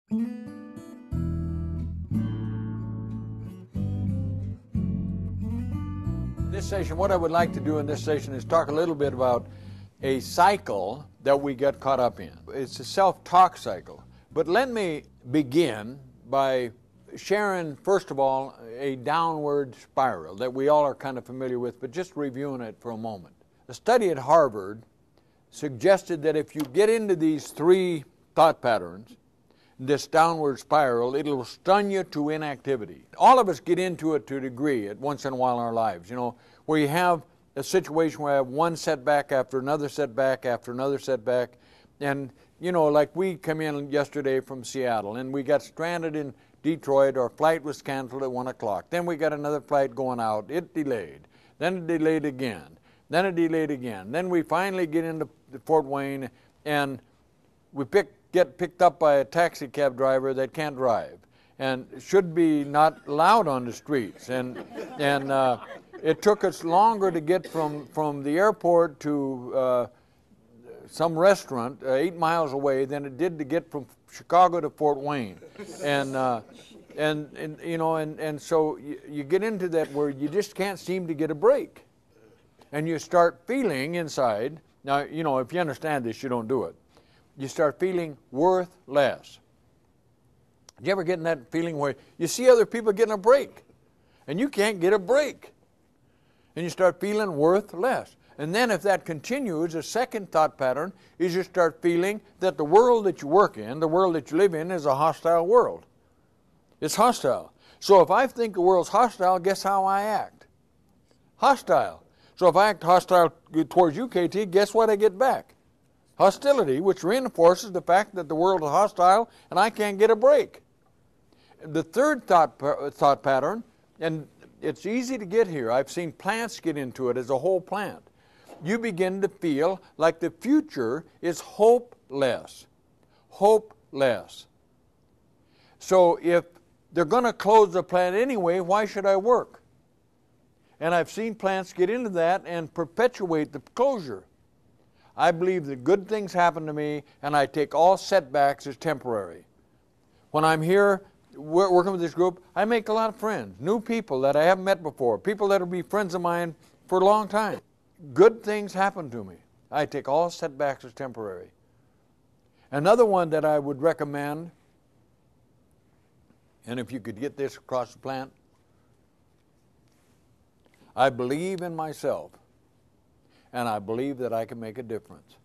This session, what I would like to do in this session is talk a little bit about a cycle that we get caught up in. It's a self-talk cycle. But let me begin by sharing, first of all, a downward spiral that we all are kind of familiar with, but just reviewing it for a moment. A study at Harvard suggested that if you get into these three thought patterns, this downward spiral, it'll stun you to inactivity. All of us get into it to a degree at once in a while in our lives, you know, where you have a situation where you have one setback after another setback after another setback. And, you know, like we come in yesterday from Seattle and we got stranded in Detroit. Our flight was canceled at 1 o'clock. Then we got another flight going out. It delayed. Then it delayed again. Then it delayed again. Then we finally get into Fort Wayne and we get picked up by a taxi cab driver that can't drive and should be not allowed on the streets. And it took us longer to get from the airport to some restaurant 8 miles away than it did to get from Chicago to Fort Wayne. And you know, and so you get into that where you just can't seem to get a break. And you start feeling inside, now, you know, if you understand this, you don't do it. You start feeling worth less. Do you ever get in that feeling where you see other people getting a break and you can't get a break? And you start feeling worth less. And then if that continues, a second thought pattern is you start feeling that the world that you work in, the world that you live in, is a hostile world. It's hostile. So if I think the world's hostile, guess how I act? Hostile. So if I act hostile towards you, KT, guess what I get back? Hostility, which reinforces the fact that the world is hostile and I can't get a break. The third thought pattern, and it's easy to get here. I've seen plants get into it as a whole plant. You begin to feel like the future is hopeless. Hopeless. So if they're going to close the plant anyway, why should I work? And I've seen plants get into that and perpetuate the closure. I believe that good things happen to me, and I take all setbacks as temporary. When I'm here working with this group, I make a lot of friends, new people that I haven't met before, people that will be friends of mine for a long time. Good things happen to me. I take all setbacks as temporary. Another one that I would recommend, and if you could get this across the plant, I believe in myself. And I believe that I can make a difference.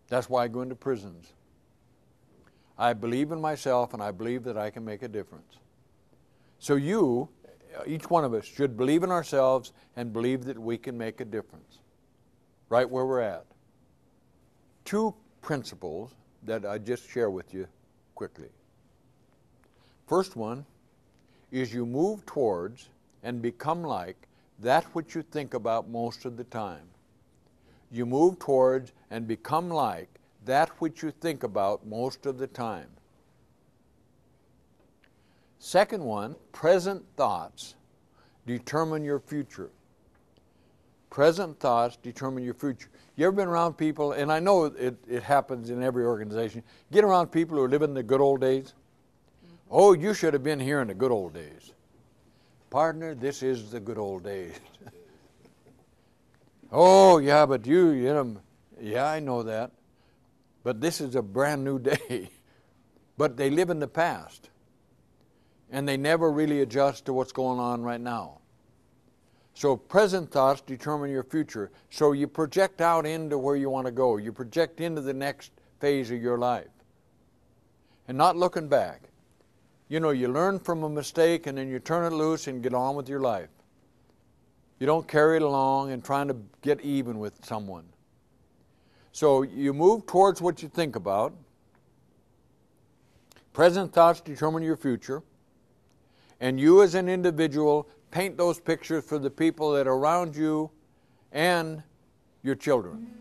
That's why I go into prisons. I believe in myself and I believe that I can make a difference. So you, each one of us, should believe in ourselves and believe that we can make a difference right where we're at. Two principles that I just share with you quickly. First one is you move towards and become like that which you think about most of the time. You move towards and become like that which you think about most of the time. Second one, present thoughts determine your future. Present thoughts determine your future. You ever been around people, and I know it happens in every organization, get around people who are living the good old days? Oh, you should have been here in the good old days. Partner, this is the good old days. Oh, yeah, but you know, yeah, I know that. But this is a brand new day. But they live in the past. And they never really adjust to what's going on right now. So present thoughts determine your future. So you project out into where you want to go. You project into the next phase of your life. And not looking back. You know, you learn from a mistake and then you turn it loose and get on with your life. You don't carry it along and trying to get even with someone. So you move towards what you think about. Present thoughts determine your future. And you as an individual paint those pictures for the people that are around you and your children.